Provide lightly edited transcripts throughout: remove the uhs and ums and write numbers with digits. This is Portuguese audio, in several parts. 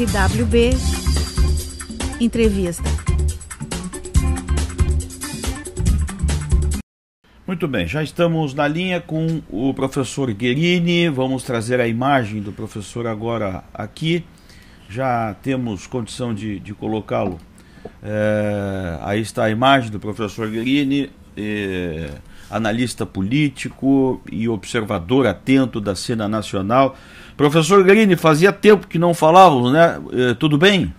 RWB Entrevista. Muito bem, já estamos na linha com o professor Guerini. Vamos trazer a imagem do professor agora aqui. Já temos condição de colocá-lo. Aí está a imagem do professor Guerini, analista político e observador atento da cena nacional. Professor Guerini, fazia tempo que não falávamos, né? Tudo bem?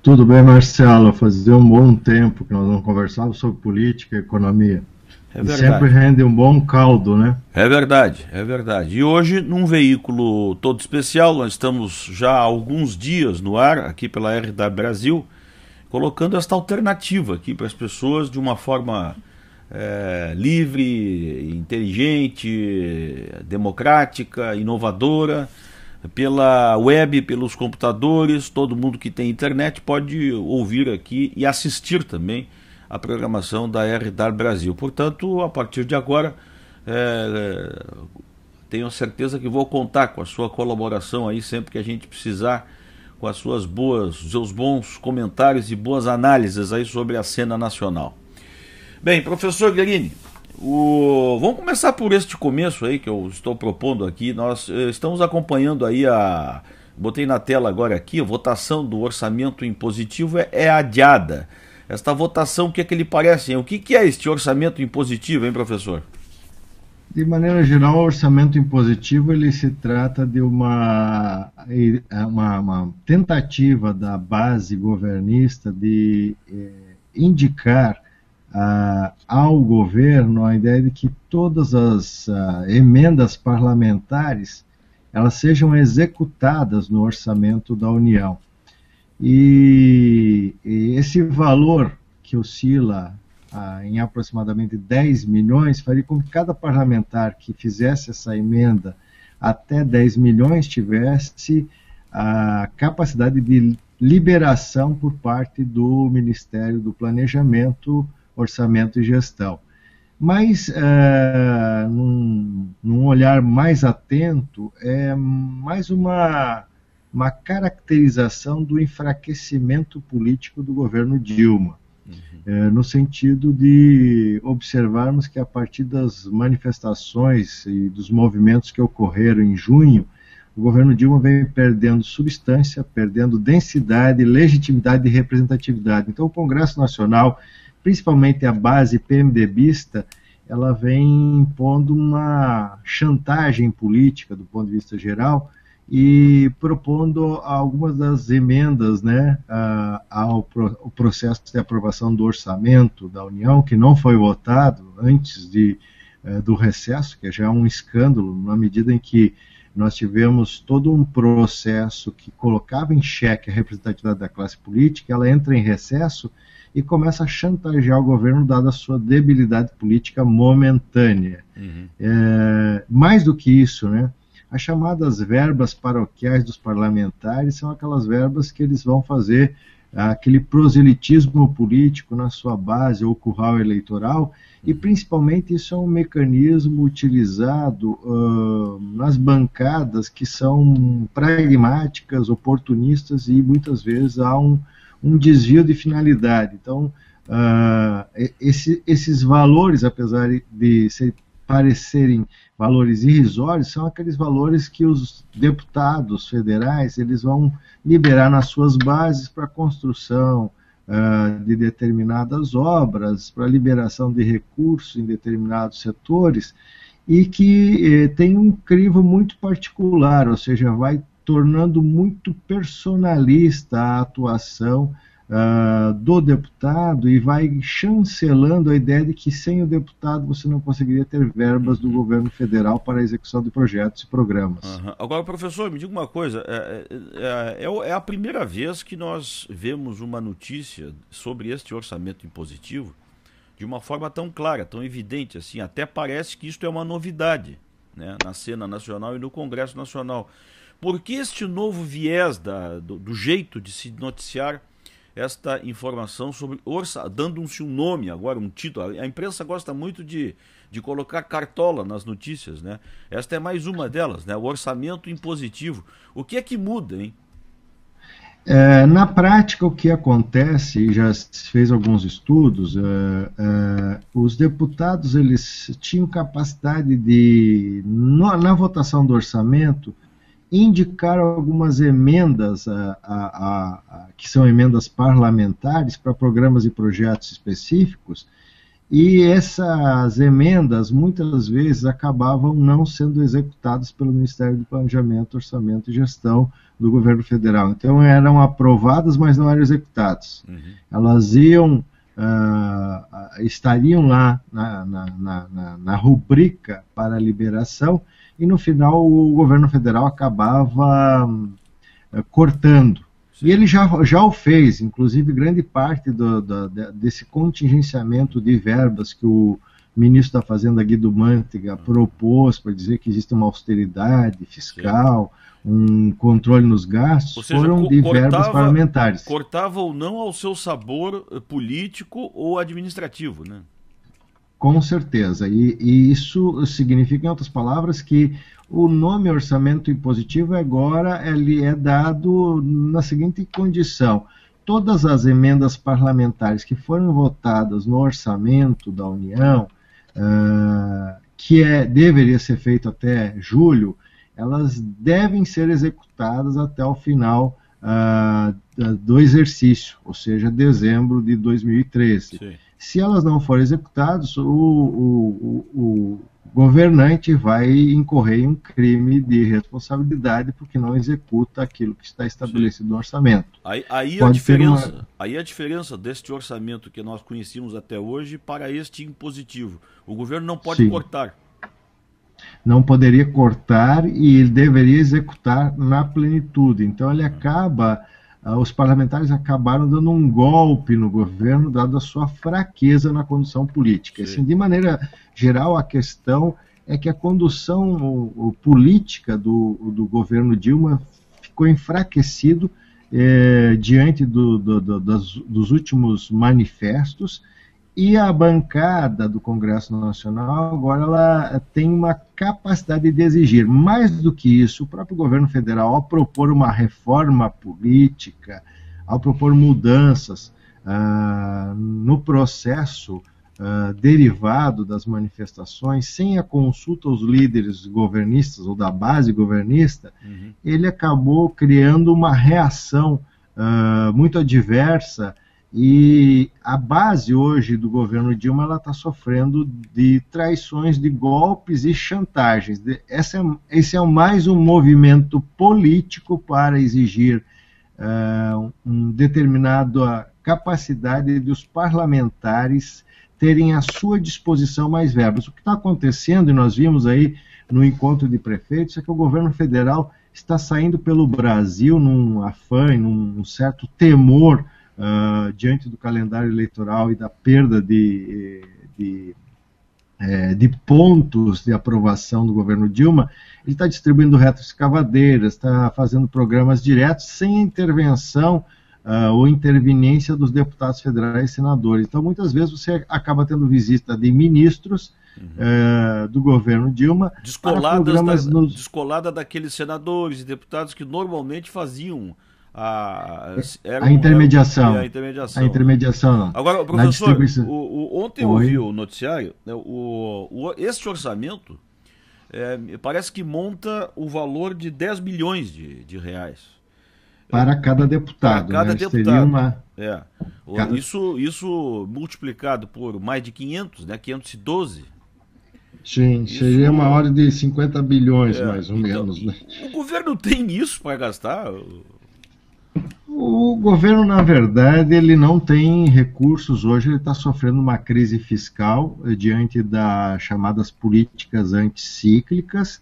Tudo bem, Marcelo. Fazia um bom tempo que nós não conversávamos sobre política e economia. É e verdade. Sempre rende um bom caldo, né? É verdade, é verdade. E hoje, num veículo todo especial, nós estamos já há alguns dias no ar, aqui pela RW Brasil, colocando esta alternativa aqui para as pessoas de uma forma livre, inteligente, democrática, inovadora, pela web, pelos computadores. Todo mundo que tem internet pode ouvir aqui e assistir também a programação da RW Brasil. Portanto, a partir de agora, tenho certeza que vou contar com a sua colaboração aí sempre que a gente precisar, com as seus bons comentários e boas análises aí sobre a cena nacional. Bem, professor Guerini, vamos começar por este começo aí que eu estou propondo aqui. Nós estamos acompanhando aí botei na tela agora aqui, a votação do orçamento impositivo é adiada. Esta votação, o que é que lhe parece, hein? O que é este orçamento impositivo, hein, professor? De maneira geral, o orçamento impositivo ele se trata de uma tentativa da base governista de indicar ao governo a ideia de que todas as emendas parlamentares elas sejam executadas no orçamento da União. E esse valor que oscila em aproximadamente 10 milhões faria com que cada parlamentar que fizesse essa emenda até 10 milhões tivesse a capacidade de liberação por parte do Ministério do Planejamento, Orçamento e Gestão. Mas, num olhar mais atento, é mais uma caracterização do enfraquecimento político do governo Dilma, no sentido de observarmos que a partir das manifestações e dos movimentos que ocorreram em junho, o governo Dilma vem perdendo substância, perdendo densidade, legitimidade e representatividade. Então o Congresso Nacional, principalmente a base PMDBista, ela vem impondo uma chantagem política do ponto de vista geral, e propondo algumas das emendas, né, ao processo de aprovação do orçamento da União, que não foi votado antes do recesso, que já é um escândalo, na medida em que nós tivemos todo um processo que colocava em xeque a representatividade da classe política. Ela entra em recesso e começa a chantagear o governo, dada a sua debilidade política momentânea. Mais do que isso, né, as chamadas verbas paroquiais dos parlamentares são aquelas verbas que eles vão fazer aquele proselitismo político na sua base ou curral eleitoral, e principalmente isso é um mecanismo utilizado nas bancadas que são pragmáticas, oportunistas, e muitas vezes há um desvio de finalidade. Então, esses valores, apesar de parecerem valores irrisórios, são aqueles valores que os deputados federais eles vão liberar nas suas bases para a construção de determinadas obras, para a liberação de recursos em determinados setores, e que tem um crivo muito particular, ou seja, vai tornando muito personalista a atuação do deputado, e vai chancelando a ideia de que sem o deputado você não conseguiria ter verbas do governo federal para a execução de projetos e programas. Agora, professor, me diga uma coisa, é a primeira vez que nós vemos uma notícia sobre este orçamento impositivo de uma forma tão clara, tão evidente assim. Até parece que isto é uma novidade, né, na cena nacional e no Congresso Nacional. Por que este novo viés do jeito de se noticiar esta informação sobre dando-se um nome agora, um título? A imprensa gosta muito de colocar cartola nas notícias, né? Esta é mais uma delas, né? O orçamento impositivo. O que é que muda, hein? Na prática, o que acontece, já se fez alguns estudos, os deputados eles tinham capacidade de, na votação do orçamento, indicar algumas emendas, que são emendas parlamentares, para programas e projetos específicos, e essas emendas, muitas vezes, acabavam não sendo executadas pelo Ministério do Planejamento, Orçamento e Gestão do governo federal. Então, eram aprovadas, mas não eram executadas. Uhum. Elas estariam lá na rubrica para liberação, e no final o governo federal acabava cortando. E ele já o fez, inclusive grande parte desse contingenciamento de verbas que o ministro da Fazenda, Guido Mantega, propôs para dizer que existe uma austeridade fiscal, um controle nos gastos, ou seja, foram de verbas parlamentares. Cortava ou não ao seu sabor político ou administrativo, né? Com certeza, e isso significa, em outras palavras, que o nome orçamento impositivo agora ele é dado na seguinte condição: todas as emendas parlamentares que foram votadas no orçamento da União, que deveria ser feito até julho, elas devem ser executadas até o final do exercício, ou seja, dezembro de 2013. Sim. Se elas não forem executadas, o governante vai incorrer em um crime de responsabilidade porque não executa aquilo que está estabelecido Sim. no orçamento. Aí a diferença deste orçamento que nós conhecíamos até hoje para este impositivo. O governo não pode Sim. cortar. Não poderia cortar e ele deveria executar na plenitude. Então ele acaba... Os parlamentares acabaram dando um golpe no governo, dada a sua fraqueza na condução política. Assim, de maneira geral, a questão é que a condução política do governo Dilma ficou enfraquecido diante dos últimos manifestos, e a bancada do Congresso Nacional agora ela tem uma capacidade de exigir. Mais do que isso, o próprio governo federal, ao propor uma reforma política, ao propor mudanças no processo derivado das manifestações, sem a consulta aos líderes governistas ou da base governista, ele acabou criando uma reação muito adversa. E a base hoje do governo Dilma está sofrendo de traições, de golpes e chantagens. Esse é mais um movimento político para exigir uma determinada capacidade dos parlamentares terem à sua disposição mais verbas. O que está acontecendo, e nós vimos aí no encontro de prefeitos, é que o governo federal está saindo pelo Brasil num afã, num certo temor, diante do calendário eleitoral e da perda de pontos de aprovação do governo Dilma. Ele está distribuindo retroescavadeiras, está fazendo programas diretos sem intervenção ou interveniência dos deputados federais e senadores. Então, muitas vezes você acaba tendo visita de ministros do governo Dilma, descolada daqueles senadores e deputados que normalmente faziam a intermediação. A intermediação não. Agora, professor, ontem eu ouvi o noticiário, né, este orçamento parece que monta o valor de 10 bilhões de reais. Para cada deputado. Para cada deputado. Cada... Isso multiplicado por mais de 500, né, 512. Sim, seria uma ordem de 50 bilhões, mais ou menos. Né? O governo tem isso para gastar? O governo, na verdade, ele não tem recursos hoje, ele está sofrendo uma crise fiscal diante das chamadas políticas anticíclicas.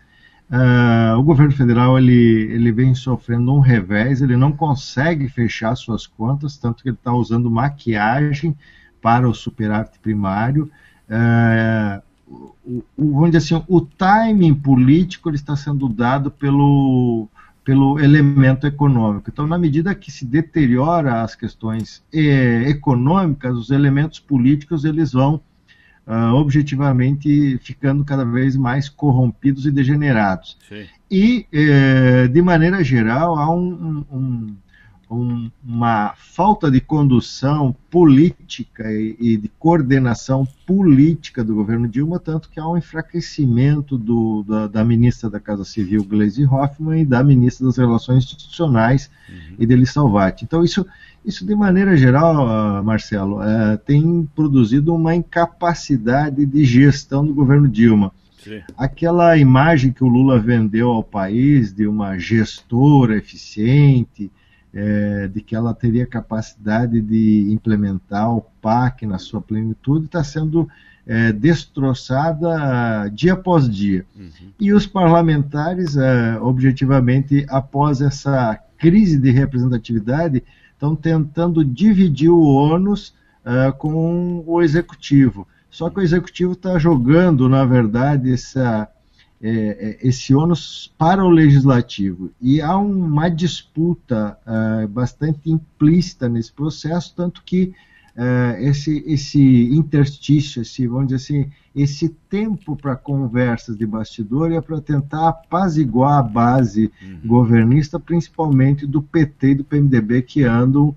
O governo federal ele vem sofrendo um revés, ele não consegue fechar suas contas, tanto que ele está usando maquiagem para o superávit primário. Vamos dizer assim, o timing político ele está sendo dado pelo elemento econômico. Então, na medida que se deteriora as questões econômicas, os elementos políticos eles vão objetivamente ficando cada vez mais corrompidos e degenerados. Sim. E, de maneira geral, há uma falta de condução política e de coordenação política do governo Dilma, tanto que há um enfraquecimento da ministra da Casa Civil, Gleisi Hoffmann, e da ministra das Relações Institucionais, Ideli Salvati. Então, isso de maneira geral, Marcelo, tem produzido uma incapacidade de gestão do governo Dilma. Sim. Aquela imagem que o Lula vendeu ao país de uma gestora eficiente, de que ela teria capacidade de implementar o PAC na sua plenitude, está sendo destroçada dia após dia. E os parlamentares, objetivamente, após essa crise de representatividade, estão tentando dividir o ônus com o executivo. Só que o executivo está jogando, na verdade, esse ônus para o legislativo. E há uma disputa bastante implícita nesse processo, tanto que esse interstício, vamos dizer assim, esse tempo para conversas de bastidor é para tentar apaziguar a base governista, principalmente do PT e do PMDB, que andam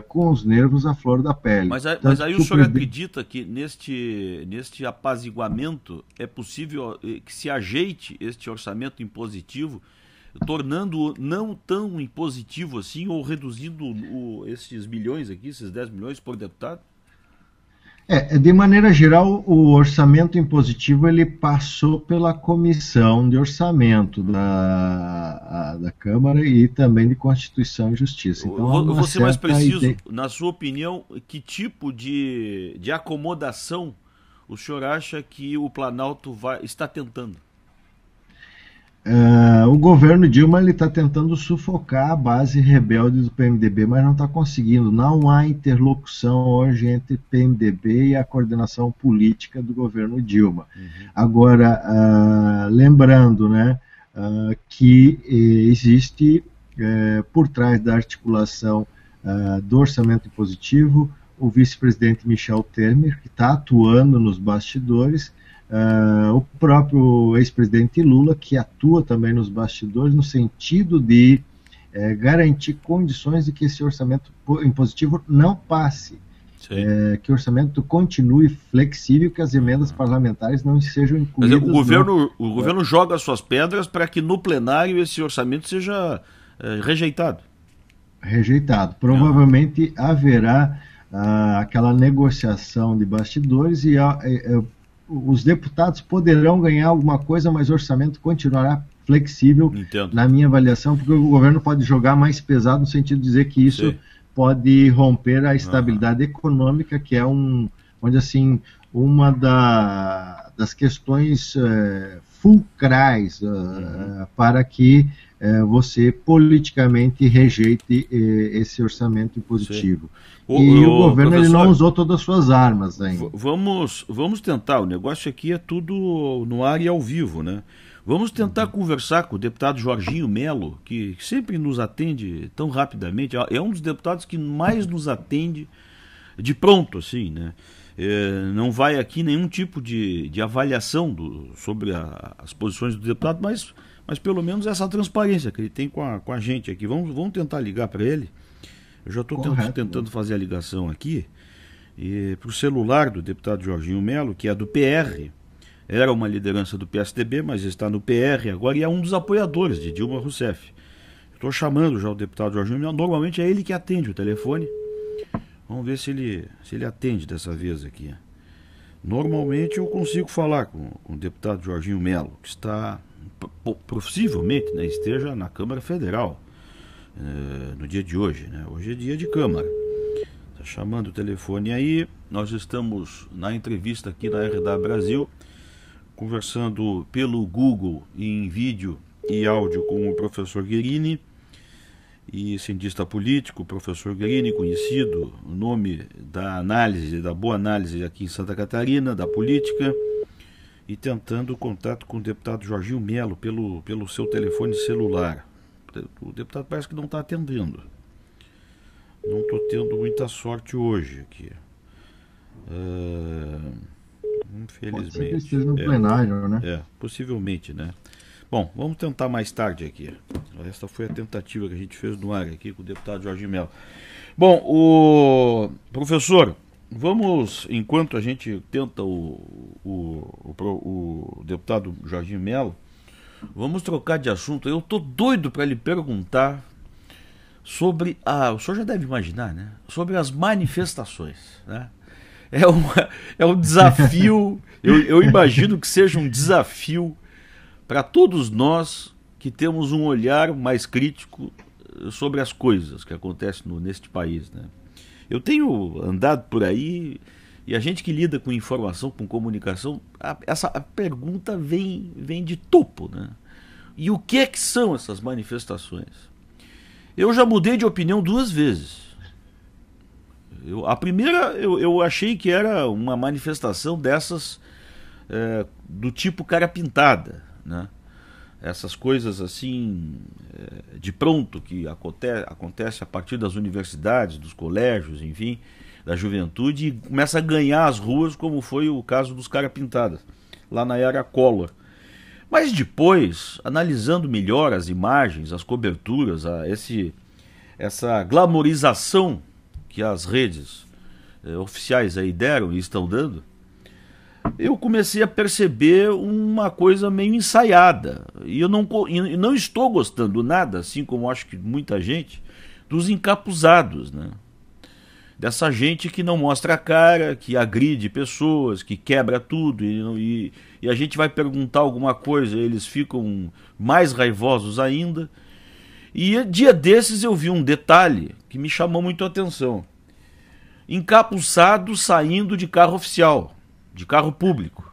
com os nervos à flor da pele. Mas aí o senhor acredita que neste apaziguamento é possível que se ajeite este orçamento impositivo, tornando-o não tão impositivo assim, ou reduzindo esses milhões aqui, esses 10 milhões por deputado? De maneira geral, o orçamento impositivo ele passou pela Comissão de Orçamento da Câmara e também de Constituição e Justiça. Então, vou ser mais preciso, na sua opinião, que tipo de acomodação o senhor acha que o Planalto está tentando? O governo Dilma está tentando sufocar a base rebelde do PMDB, mas não está conseguindo. Não há interlocução hoje entre PMDB e a coordenação política do governo Dilma. Agora, lembrando, né, que existe por trás da articulação do orçamento impositivo o vice-presidente Michel Temer, que está atuando nos bastidores, o próprio ex-presidente Lula, que atua também nos bastidores, no sentido de garantir condições de que esse orçamento impositivo não passe, que o orçamento continue flexível, que as emendas parlamentares não sejam incluídas. Mas o governo joga suas pedras para que no plenário esse orçamento seja rejeitado. Rejeitado. Provavelmente haverá aquela negociação de bastidores e os deputados poderão ganhar alguma coisa, mas o orçamento continuará flexível. Entendo. Na minha avaliação, porque o governo pode jogar mais pesado no sentido de dizer que isso pode romper a estabilidade econômica, que é onde assim uma das questões fulcrais para que você politicamente rejeite esse orçamento impositivo. O governo ele não usou todas as suas armas ainda. Vamos tentar, o negócio aqui é tudo no ar e ao vivo, né? Vamos tentar conversar com o deputado Jorginho Melo, que sempre nos atende tão rapidamente. É um dos deputados que mais nos atende de pronto, assim, né? Não vai aqui nenhum tipo de avaliação sobre as posições do deputado, mas pelo menos essa transparência que ele tem com a gente aqui. Vamos tentar ligar para ele. Eu já estou tentando fazer a ligação aqui para o celular do deputado Jorginho Melo, que é do PR. Era uma liderança do PSDB, mas está no PR agora e é um dos apoiadores de Dilma Rousseff. Estou chamando já o deputado Jorginho Melo. Normalmente é ele que atende o telefone. Vamos ver se ele atende dessa vez aqui. Normalmente eu consigo falar com o deputado Jorginho Melo, que está possivelmente, né, esteja na Câmara Federal no dia de hoje, né? Hoje é dia de Câmara. Está chamando o telefone aí. Nós estamos na entrevista aqui na RDA Brasil, conversando pelo Google em vídeo e áudio com o professor Guerini, e cientista político, professor Guerini, conhecido, o nome da análise, da boa análise aqui em Santa Catarina, da política, e tentando contato com o deputado Jorginho Melo pelo seu telefone celular. O deputado parece que não está atendendo. Não estou tendo muita sorte hoje aqui. Infelizmente. Pode ser que esteja no plenário, né? Possivelmente, né? Bom, vamos tentar mais tarde aqui. Esta foi a tentativa que a gente fez no ar aqui com o deputado Jorginho Melo. Bom, o professor, vamos, enquanto a gente tenta o deputado Jorginho Melo, vamos trocar de assunto. Eu tô doido para lhe perguntar sobre o senhor já deve imaginar, né? Sobre as manifestações, né? É um desafio, eu imagino que seja um desafio para todos nós que temos um olhar mais crítico sobre as coisas que acontecem neste país, né? Eu tenho andado por aí e a gente que lida com informação, com comunicação, essa pergunta vem de topo, né? E o que é que são essas manifestações? Eu já mudei de opinião 2 vezes. A primeira eu achei que era uma manifestação dessas do tipo cara pintada, né? Essas coisas assim de pronto que acontece a partir das universidades, dos colégios, enfim, da juventude, e começa a ganhar as ruas, como foi o caso dos cara pintadas lá na era Collor. Mas depois, analisando melhor as imagens, as coberturas, essa glamorização que as redes oficiais aí deram e estão dando, eu comecei a perceber uma coisa meio ensaiada. E eu não estou gostando nada, assim como acho que muita gente, dos encapuzados, né? Dessa gente que não mostra a cara, que agride pessoas, que quebra tudo, e a gente vai perguntar alguma coisa, eles ficam mais raivosos ainda. E dia desses eu vi um detalhe que me chamou muito a atenção. Encapuçado saindo de carro oficial, de carro público.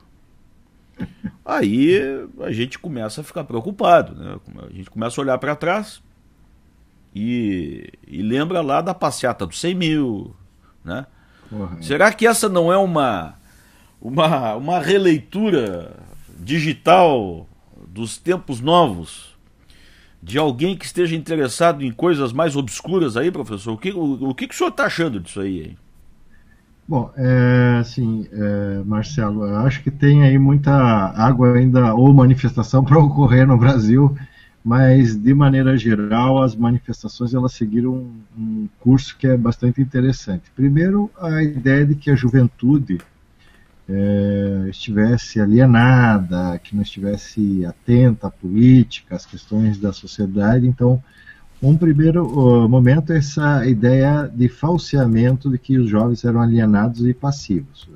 Aí a gente começa a ficar preocupado, né? A gente começa a olhar para trás e lembra lá da passeata dos 100 mil, né? Será que essa não é uma releitura digital dos tempos novos? De alguém que esteja interessado em coisas mais obscuras aí, professor? O que o senhor está achando disso aí, hein? Bom, Marcelo, eu acho que tem aí muita água ainda ou manifestação para ocorrer no Brasil, mas de maneira geral as manifestações elas seguiram um curso que é bastante interessante. Primeiro, a ideia de que a juventude estivesse alienada, que não estivesse atenta à política, às questões da sociedade. Então, um primeiro momento é essa ideia de falseamento de que os jovens eram alienados e passivos,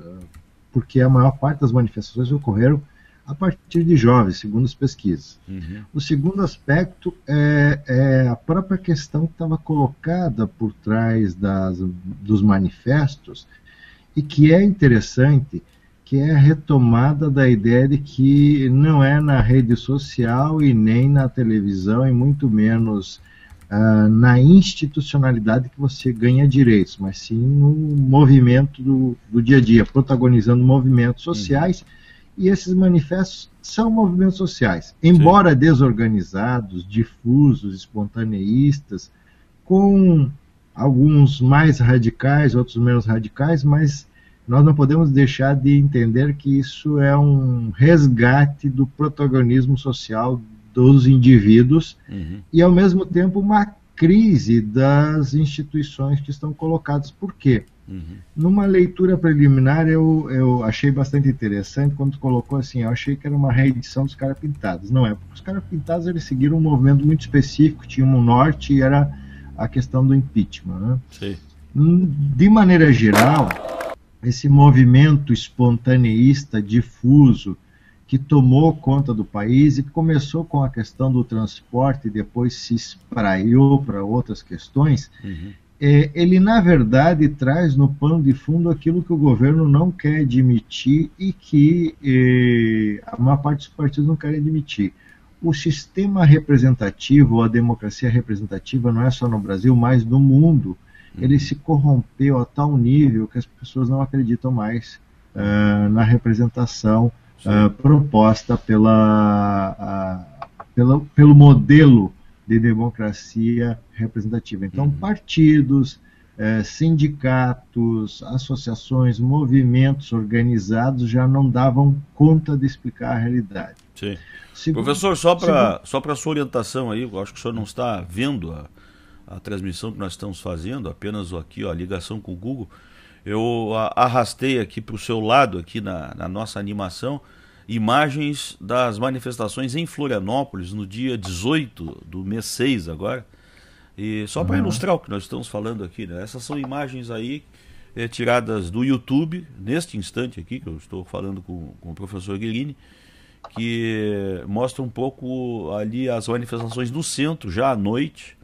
porque a maior parte das manifestações ocorreram a partir de jovens, segundo as pesquisas. Uhum. O segundo aspecto é a própria questão que estava colocada por trás dos manifestos e que é interessante, que é a retomada da ideia de que não é na rede social e nem na televisão, e muito menos na institucionalidade que você ganha direitos, mas sim no movimento do dia a dia, protagonizando movimentos sociais, e esses manifestos são movimentos sociais, embora desorganizados, difusos, espontaneístas, com alguns mais radicais, outros menos radicais, mas nós não podemos deixar de entender que isso é um resgate do protagonismo social dos indivíduos e, ao mesmo tempo, uma crise das instituições que estão colocadas. Por quê? Numa leitura preliminar, eu achei bastante interessante quando colocou assim, eu achei que era uma reedição dos Caras Pintados. Não é, porque os Caras Pintados eles seguiram um movimento muito específico, tinha um norte e era a questão do impeachment, né? Sim. De maneira geral, esse movimento espontaneísta, difuso, que tomou conta do país e que começou com a questão do transporte e depois se espraiou para outras questões, ele, na verdade, traz no pano de fundo aquilo que o governo não quer admitir e que a maior parte dos partidos não querem admitir. O sistema representativo, a democracia representativa, não é só no Brasil, mas no mundo, ele se corrompeu a tal nível que as pessoas não acreditam mais na representação proposta pelo modelo de democracia representativa. Então, partidos, sindicatos, associações, movimentos organizados já não davam conta de explicar a realidade. Sim. Professor, só para sua orientação aí, eu acho que o senhor não está vendo a transmissão que nós estamos fazendo, apenas aqui a ligação com o Google. Eu arrastei aqui para o seu lado, aqui na nossa animação, imagens das manifestações em Florianópolis no dia 18 do mês 6 agora. E só para ilustrar o que nós estamos falando aqui, né? Essas são imagens aí tiradas do YouTube, neste instante aqui, que eu estou falando com o professor Guerini, que mostra um pouco ali as manifestações no centro, já à noite,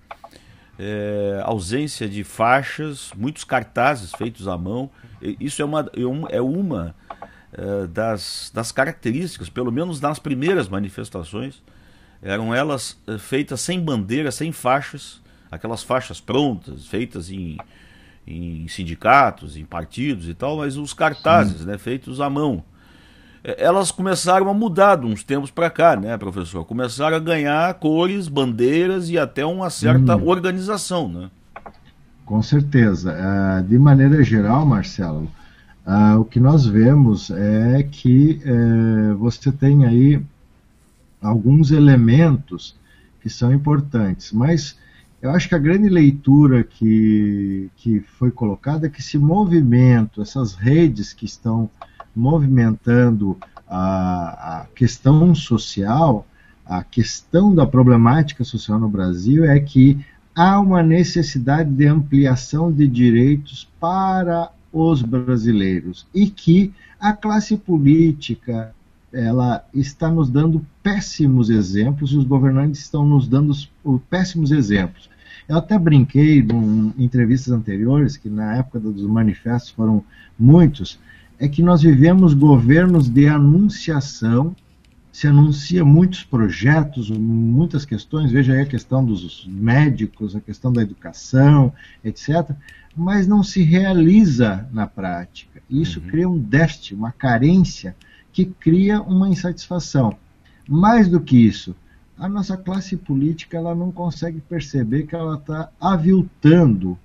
ausência de faixas, muitos cartazes feitos à mão. Isso é uma das características, pelo menos nas primeiras manifestações, eram elas feitas sem bandeira, sem faixas, aquelas faixas prontas, feitas em sindicatos, em partidos e tal, mas os cartazes, né, feitos à mão. Elas começaram a mudar de uns tempos para cá, né, professor? Começaram a ganhar cores, bandeiras e até uma certa organização, né? Com certeza. De maneira geral, Marcelo, o que nós vemos é que você tem aí alguns elementos que são importantes, mas eu acho que a grande leitura que foi colocada é que esse movimento, essas redes que estão movimentando a questão social, a questão da problemática social no Brasil é que há uma necessidade de ampliação de direitos para os brasileiros e que a classe política ela está nos dando péssimos exemplos e os governantes estão nos dando péssimos exemplos. Eu até brinquei em entrevistas anteriores, que na época dos manifestos foram muitos, é que nós vivemos governos de anunciação, se anuncia muitos projetos, muitas questões, veja aí a questão dos médicos, a questão da educação, etc., mas não se realiza na prática. E isso cria um déficit, uma carência, que cria uma insatisfação. Mais do que isso, a nossa classe política ela não consegue perceber que ela está aviltando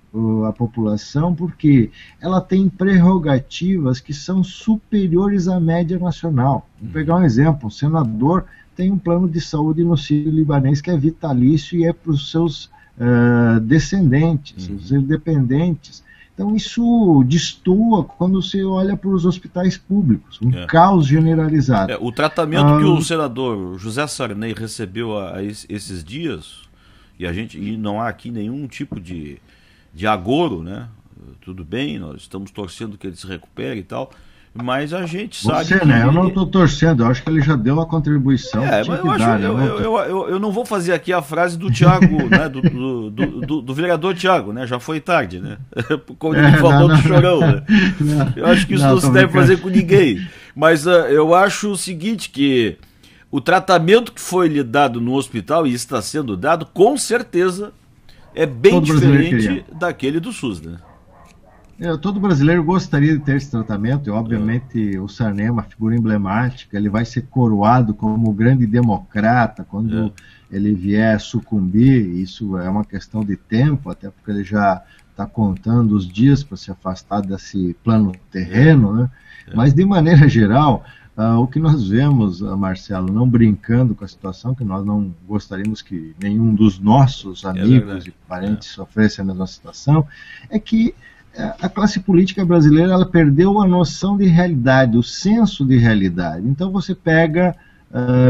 a população porque ela tem prerrogativas que são superiores à média nacional. Vou pegar um exemplo, um senador tem um plano de saúde no Sírio-Libanês que é vitalício e é para os seus descendentes, os dependentes. Então isso destoa quando você olha para os hospitais públicos, um caos generalizado. O tratamento que o senador José Sarney recebeu esses dias, e não há aqui nenhum tipo de agouro, né? Tudo bem, nós estamos torcendo que ele se recupere e tal, mas a gente sabe... Você, né? Eu não estou torcendo, eu acho que ele já deu a contribuição que tinha que dar. Eu não vou fazer aqui a frase do Tiago, né? do vereador Tiago, né? Já foi tarde, né? Como ele falou do Chorão, né? Eu acho que isso não se deve fazer com ninguém. Mas eu acho o seguinte, que o tratamento que foi lhe dado no hospital e está sendo dado, com certeza, é bem diferente daquele do SUS, né? Todo brasileiro gostaria de ter esse tratamento e, obviamente, o Sarney é uma figura emblemática, ele vai ser coroado como o grande democrata quando ele vier sucumbir, isso é uma questão de tempo, até porque ele já está contando os dias para se afastar desse plano terreno, né? Mas, de maneira geral, o que nós vemos, Marcelo, não brincando com a situação, que nós não gostaríamos que nenhum dos nossos amigos e parentes sofresse a mesma situação, é que a classe política brasileira ela perdeu a noção de realidade, o senso de realidade. Então você pega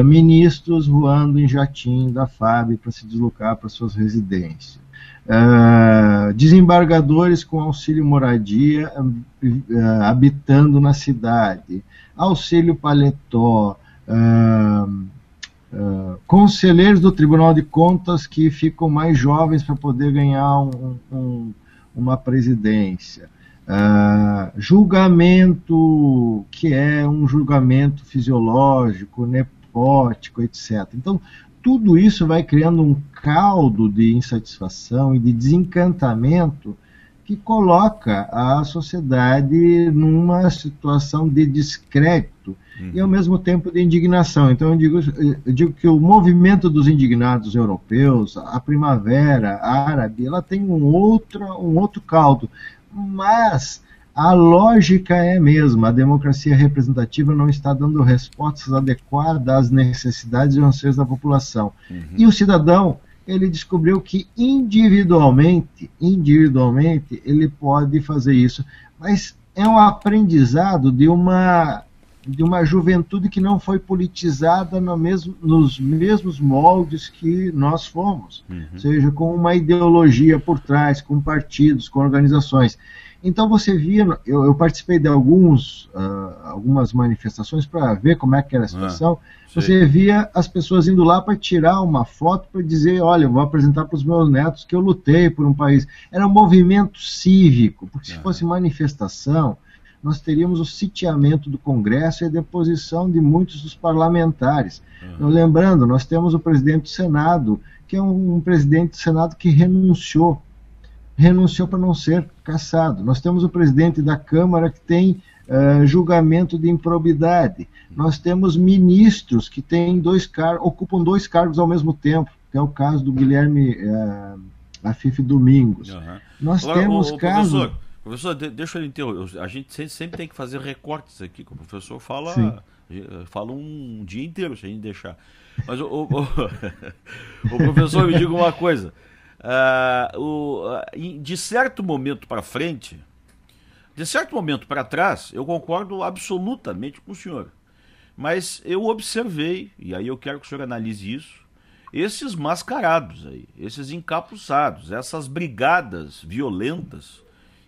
ministros voando em jatinho da FAB para se deslocar para suas residências, desembargadores com auxílio moradia habitando na cidade, auxílio paletó, conselheiros do Tribunal de Contas que ficam mais jovens para poder ganhar uma presidência, julgamento que é um julgamento fisiológico, nepótico, etc. Então, tudo isso vai criando um caldo de insatisfação e de desencantamento que coloca a sociedade numa situação de descrédito e, ao mesmo tempo, de indignação. Então, eu digo que o movimento dos indignados europeus, a primavera árabe, ela tem um outro caldo, mas a lógica é a mesma. A democracia representativa não está dando respostas adequadas às necessidades e anseios da população. E o cidadão, ele descobriu que individualmente, ele pode fazer isso. Mas é um aprendizado de uma juventude que não foi politizada nos mesmos moldes que nós fomos. Ou seja, com uma ideologia por trás, com partidos, com organizações. Então você via, eu participei de algumas manifestações para ver como é que era a situação. Você via as pessoas indo lá para tirar uma foto, para dizer, olha, eu vou apresentar para os meus netos que eu lutei por um país. Era um movimento cívico, porque se fosse manifestação, nós teríamos o sitiamento do Congresso e a deposição de muitos dos parlamentares. Lembrando, nós temos o presidente do Senado, que é um presidente do Senado que renunciou para não ser cassado. Nós temos o presidente da Câmara que tem julgamento de improbidade. Nós temos ministros que têm ocupam dois cargos ao mesmo tempo, que é o caso do Guilherme Afife Domingos. Nós temos casos... Professor, deixa eu interromper. A gente sempre tem que fazer recortes aqui, que o professor fala um dia inteiro, se a gente deixar. Mas o professor, me diga uma coisa. De certo momento para frente, de certo momento para trás, eu concordo absolutamente com o senhor. Mas eu observei, e aí eu quero que o senhor analise isso, esses mascarados aí, esses encapuçados, essas brigadas violentas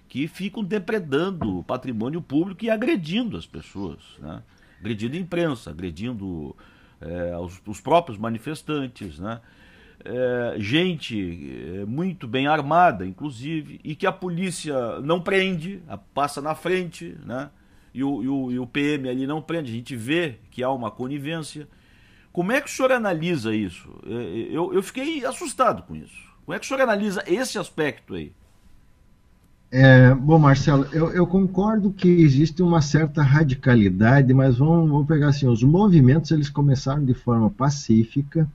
que ficam depredando o patrimônio público e agredindo as pessoas, né? Agredindo a imprensa, agredindo os próprios manifestantes, né? Gente muito bem armada, inclusive, e que a polícia não prende, passa na frente, né? E o PM ali não prende. A gente vê que há uma conivência. Como é que o senhor analisa isso? Eu fiquei assustado com isso. Como é que o senhor analisa esse aspecto aí? Bom, Marcelo, eu concordo que existe uma certa radicalidade, mas vamos pegar assim, os movimentos eles começaram de forma pacífica,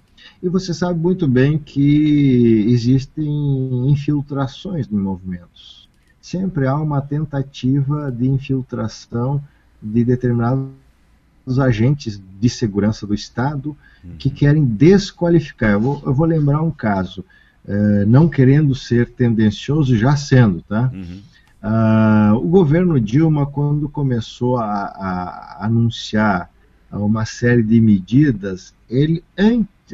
e você sabe muito bem que existem infiltrações em movimentos. Sempre há uma tentativa de infiltração de determinados agentes de segurança do Estado que querem desqualificar. Eu vou lembrar um caso. Não querendo ser tendencioso, já sendo, tá? O governo Dilma, quando começou a anunciar uma série de medidas, ele,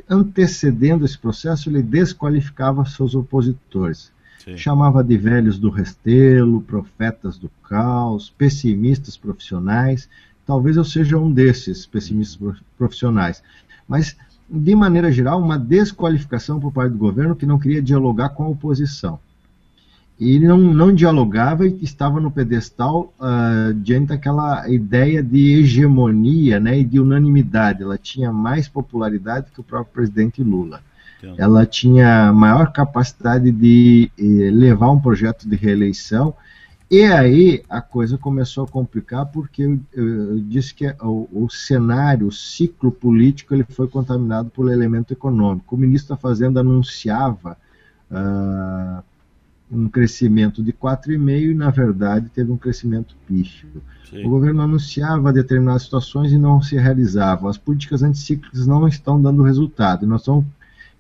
antecedendo esse processo, ele desqualificava seus opositores. Chamava de velhos do restelo, profetas do caos, pessimistas profissionais. Talvez eu seja um desses pessimistas profissionais. Mas, de maneira geral, uma desqualificação por parte do governo que não queria dialogar com a oposição. E ele não dialogava e estava no pedestal diante daquela ideia de hegemonia, né, e de unanimidade. Ela tinha mais popularidade que o próprio presidente Lula. Entendo. Ela tinha maior capacidade de levar um projeto de reeleição. E aí a coisa começou a complicar porque eu disse que o cenário, o ciclo político, ele foi contaminado pelo elemento econômico. O ministro da Fazenda anunciava um crescimento de 4,5% e, na verdade, teve um crescimento pífio. Sim. O governo anunciava determinadas situações e não se realizavam. As políticas anticíclicas não estão dando resultado. Nós estamos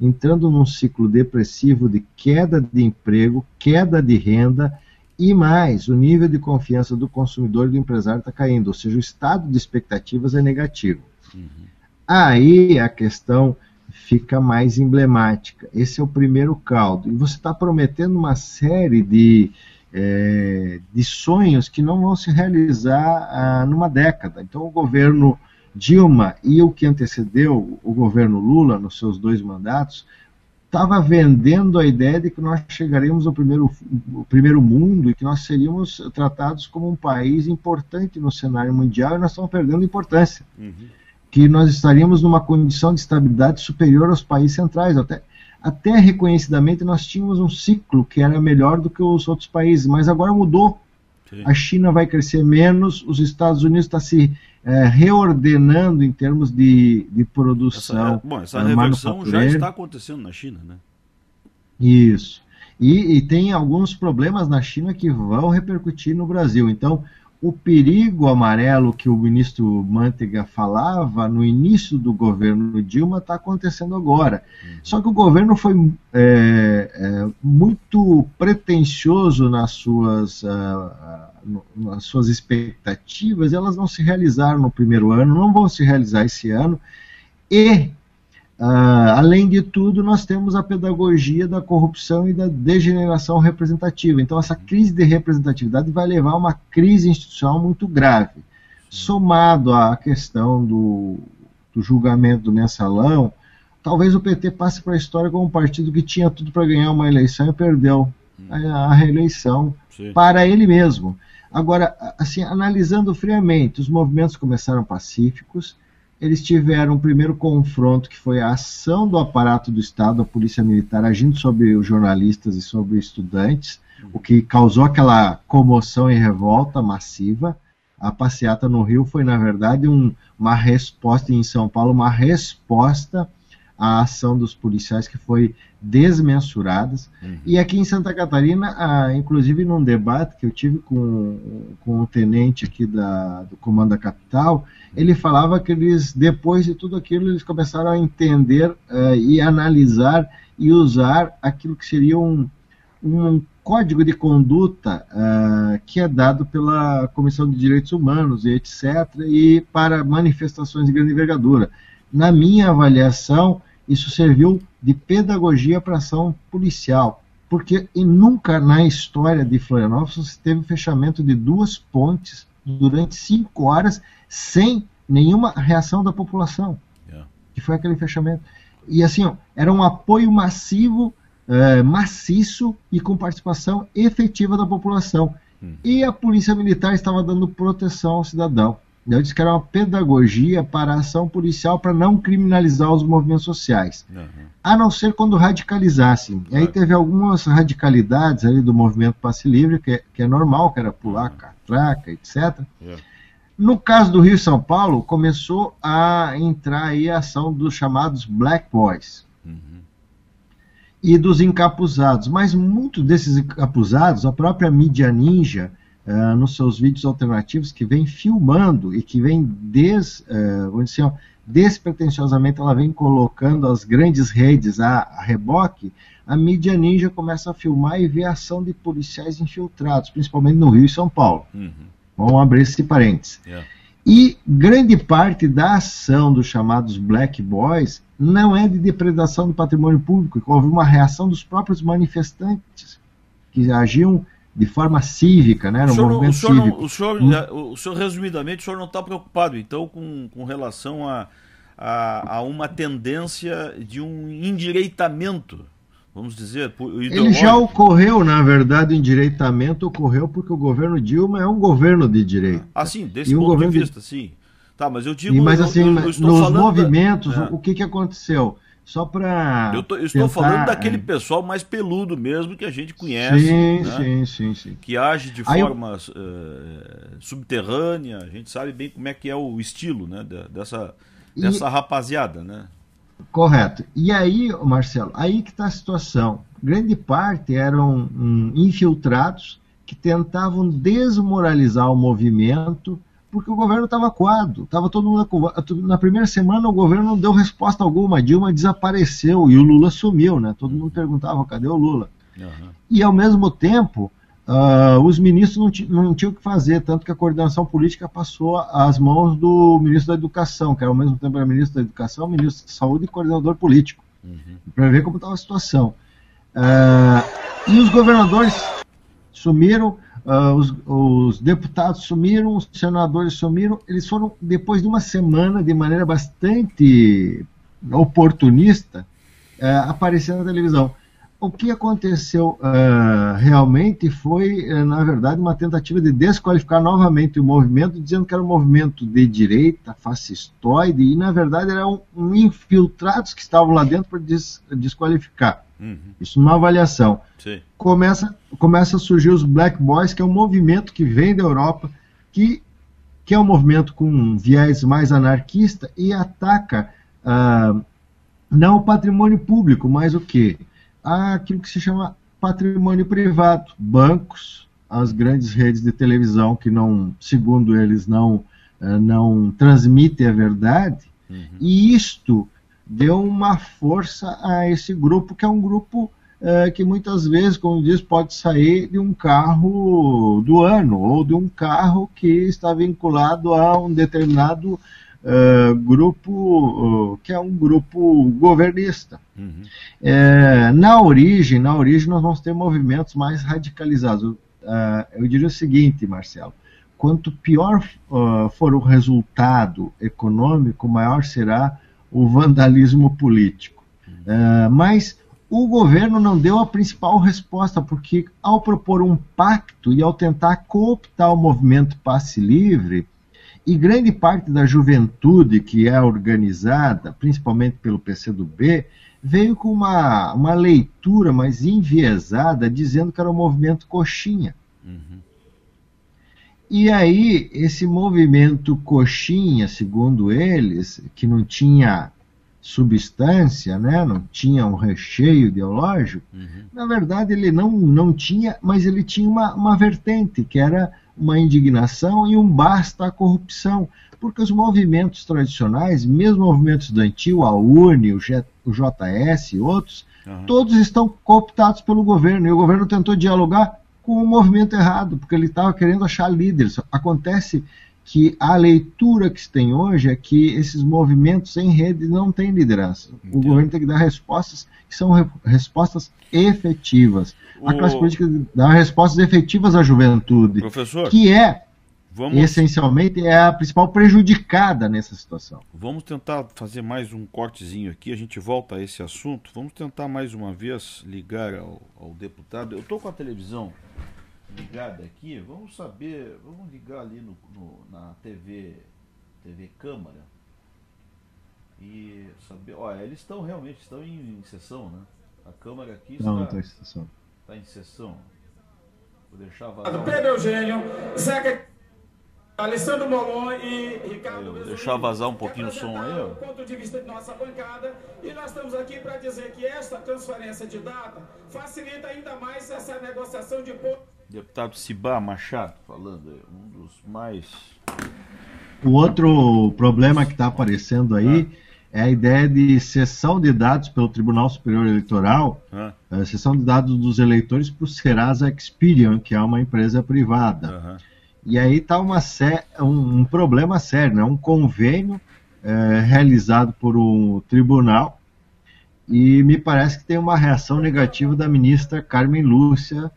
entrando num ciclo depressivo de queda de emprego, queda de renda. E mais, o nível de confiança do consumidor e do empresário está caindo, ou seja, o estado de expectativas é negativo. Aí a questão fica mais emblemática. Esse é o primeiro caldo. E você está prometendo uma série de sonhos que não vão se realizar numa década. Então o governo Dilma e o que antecedeu o governo Lula, nos seus 2 mandatos, estava vendendo a ideia de que nós chegaríamos ao primeiro mundo e que nós seríamos tratados como um país importante no cenário mundial, e nós estamos perdendo importância. Que nós estaríamos numa condição de estabilidade superior aos países centrais. até reconhecidamente nós tínhamos um ciclo que era melhor do que os outros países, mas agora mudou. Sim. A China vai crescer menos, os Estados Unidos está se reordenando em termos de produção. Essa reversão já está acontecendo na China, né? Isso. E tem alguns problemas na China que vão repercutir no Brasil. Então, o perigo amarelo que o ministro Manteiga falava no início do governo Dilma está acontecendo agora. Só que o governo foi muito pretensioso nas suas expectativas, e elas não se realizaram no primeiro ano, não vão se realizar esse ano, e além de tudo, nós temos a pedagogia da corrupção e da degeneração representativa. Então, essa crise de representatividade vai levar a uma crise institucional muito grave. Somado à questão do julgamento do mensalão, talvez o PT passe para a história como um partido que tinha tudo para ganhar uma eleição e perdeu a reeleição para ele mesmo. Agora, assim, analisando friamente, os movimentos começaram pacíficos. Eles tiveram um primeiro confronto, que foi a ação do aparato do Estado, a polícia militar, agindo sobre os jornalistas e sobre estudantes, o que causou aquela comoção e revolta massiva. A passeata no Rio foi, na verdade, uma resposta, e em São Paulo, uma resposta à ação dos policiais, que foi desmensurada. E aqui em Santa Catarina, inclusive num debate que eu tive com o tenente aqui do Comando da Capital, ele falava que eles, depois de tudo aquilo, eles começaram a entender e analisar e usar aquilo que seria um código de conduta que é dado pela Comissão de Direitos Humanos e etc., e para manifestações de grande envergadura. Na minha avaliação, isso serviu de pedagogia para ação policial, porque nunca na história de Florianópolis teve o fechamento de 2 pontes durante 5 horas sem nenhuma reação da população, que foi aquele fechamento. E assim, era um apoio massivo, maciço e com participação efetiva da população. E a polícia militar estava dando proteção ao cidadão. Eu disse que era uma pedagogia para a ação policial, para não criminalizar os movimentos sociais, a não ser quando radicalizassem. E aí teve algumas radicalidades ali do movimento Passe Livre, que é normal, que era pular catraca, etc. No caso do Rio e São Paulo, começou a entrar aí a ação dos chamados Black Boys e dos encapuzados. Mas muitos desses encapuzados, a própria mídia ninja, nos seus vídeos alternativos, que vem filmando e que vem despretensiosamente, ela vem colocando as grandes redes a reboque, a mídia ninja começa a filmar e ver a ação de policiais infiltrados, principalmente no Rio e São Paulo. Vamos abrir esse parênteses. E grande parte da ação dos chamados Black Boys não é de depredação do patrimônio público, houve uma reação dos próprios manifestantes, que agiam de forma cívica, né? Era um movimento cívico. O senhor, resumidamente, o senhor não está preocupado, então, com relação a uma tendência de um endireitamento, vamos dizer, ideológico? Ele já ocorreu, na verdade, o endireitamento ocorreu porque o governo Dilma é um governo de direita. Sim, desse ponto de vista, sim. Tá, mas eu digo... Mas assim, nos movimentos, o que aconteceu? Só para... Eu estou falando daquele pessoal mais peludo mesmo, que a gente conhece. Sim. Que age de forma subterrânea, a gente sabe bem como é que é o estilo, né, dessa rapaziada, né? Correto. E aí, Marcelo, aí que está a situação. Grande parte eram infiltrados que tentavam desmoralizar o movimento, porque o governo estava coado, estava todo mundo... Na primeira semana o governo não deu resposta alguma, a Dilma desapareceu e o Lula sumiu, né? Todo mundo perguntava, cadê o Lula? E ao mesmo tempo, os ministros não tinham o que fazer, tanto que a coordenação política passou às mãos do ministro da Educação, que era ao mesmo tempo era ministro da Educação, ministro da Saúde e coordenador político, para ver como estava a situação. E os governadores sumiram, os deputados sumiram, os senadores sumiram. Eles foram, depois de uma semana, de maneira bastante oportunista, aparecer na televisão. o que aconteceu realmente foi, na verdade, uma tentativa de desqualificar novamente o movimento, dizendo que era um movimento de direita, fascistoide, e, na verdade, eram infiltrados que estavam lá dentro para desqualificar. Isso numa avaliação. Sim. Começa a surgir os Black Boys, que é um movimento que vem da Europa, que é um movimento com um viés mais anarquista e ataca não o patrimônio público, mas o quê? Aquilo que se chama patrimônio privado, bancos, as grandes redes de televisão que não, segundo eles, não transmitem a verdade, e isto deu uma força a esse grupo, que é um grupo que muitas vezes, como diz, pode sair de um carro do ano, ou de um carro que está vinculado a um determinado grupo, que é um grupo governista. Na origem nós vamos ter movimentos mais radicalizados. Eu diria o seguinte, Marcelo, quanto pior for o resultado econômico, maior será o vandalismo político. Mas o governo não deu a principal resposta, porque ao propor um pacto e ao tentar cooptar o movimento passe livre, e grande parte da juventude que é organizada, principalmente pelo PCdoB, veio com uma leitura mais enviesada, dizendo que era um movimento coxinha. E aí, esse movimento coxinha, segundo eles, que não tinha substância, né, não tinha um recheio ideológico, na verdade ele não tinha, mas ele tinha uma vertente, que era uma indignação e um basta à corrupção, porque os movimentos tradicionais, mesmo o movimento estudantil, a UNE, o JS e outros, todos estão cooptados pelo governo, e o governo tentou dialogar com o movimento errado, porque ele estava querendo achar líderes. Acontece que a leitura que se tem hoje é que esses movimentos em rede não têm liderança. O governo tem que dar respostas que são respostas efetivas. A classe política dá respostas efetivas à juventude, professor, que essencialmente é a principal prejudicada nessa situação. Vamos tentar fazer mais um cortezinho aqui, a gente volta a esse assunto. Vamos tentar mais uma vez ligar ao deputado. Eu estou com a televisão ligada aqui, vamos ligar ali na TV Câmara e saber, eles realmente estão em sessão, né? A Câmara aqui está em sessão. Vou deixar vazar. Pedro Eugênio, Zeca, Alessandro Molon e Ricardo. Vou deixar vazar um pouquinho o som aí, ó. Do ponto de vista de nossa bancada, e nós estamos aqui para dizer que esta transferência de data facilita ainda mais essa negociação de Deputado Cibá Machado falando, um dos mais... O outro problema que está aparecendo aí é a ideia de cessão de dados pelo Tribunal Superior Eleitoral, cessão de dados dos eleitores para o Serasa Experian, que é uma empresa privada. E aí está um problema sério, né? Um convênio realizado por um tribunal, e me parece que tem uma reação negativa da ministra Carmen Lúcia,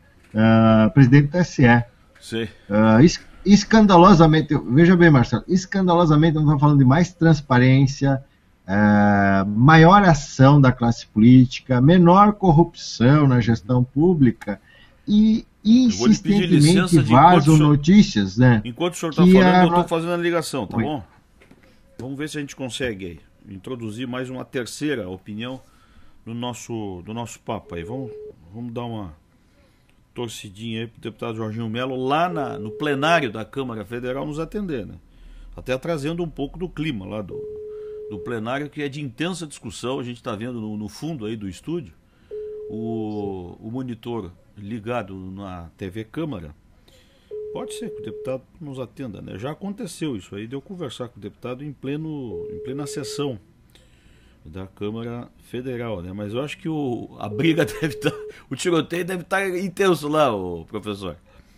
presidente do TSE. Sim. Escandalosamente, veja bem, Marcelo, escandalosamente nós estamos falando de mais transparência, maior ação da classe política, menor corrupção na gestão pública, e insistentemente vazam notícias, né? Enquanto o senhor está falando, eu estou fazendo a ligação, tá bom? Vamos ver se a gente consegue aí introduzir mais uma terceira opinião do nosso papo aí. Vamos dar uma torcidinha aí pro deputado Jorginho Melo lá no plenário da Câmara Federal nos atender, né? Até trazendo um pouco do clima lá do plenário, que é de intensa discussão. A gente está vendo no fundo aí do estúdio o monitor ligado na TV Câmara. Pode ser que o deputado nos atenda, né? Já aconteceu isso aí, de eu conversar com o deputado em plena sessão da Câmara Federal, né? Mas eu acho que a briga deve estar, o tiroteio deve estar intenso lá, professor.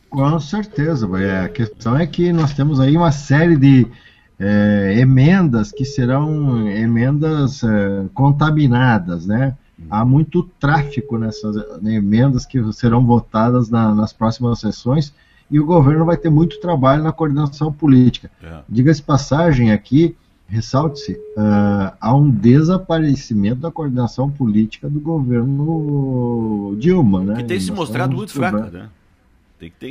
Com certeza, a questão é que nós temos aí uma série de emendas que serão emendas contaminadas, né? Há muito tráfico nessas emendas que serão votadas nas próximas sessões, e o governo vai ter muito trabalho na coordenação política. Diga-se passagem aqui, Ressalte-se, há um desaparecimento da coordenação política do governo Dilma, né? Que tem se mostrado muito fraca, né?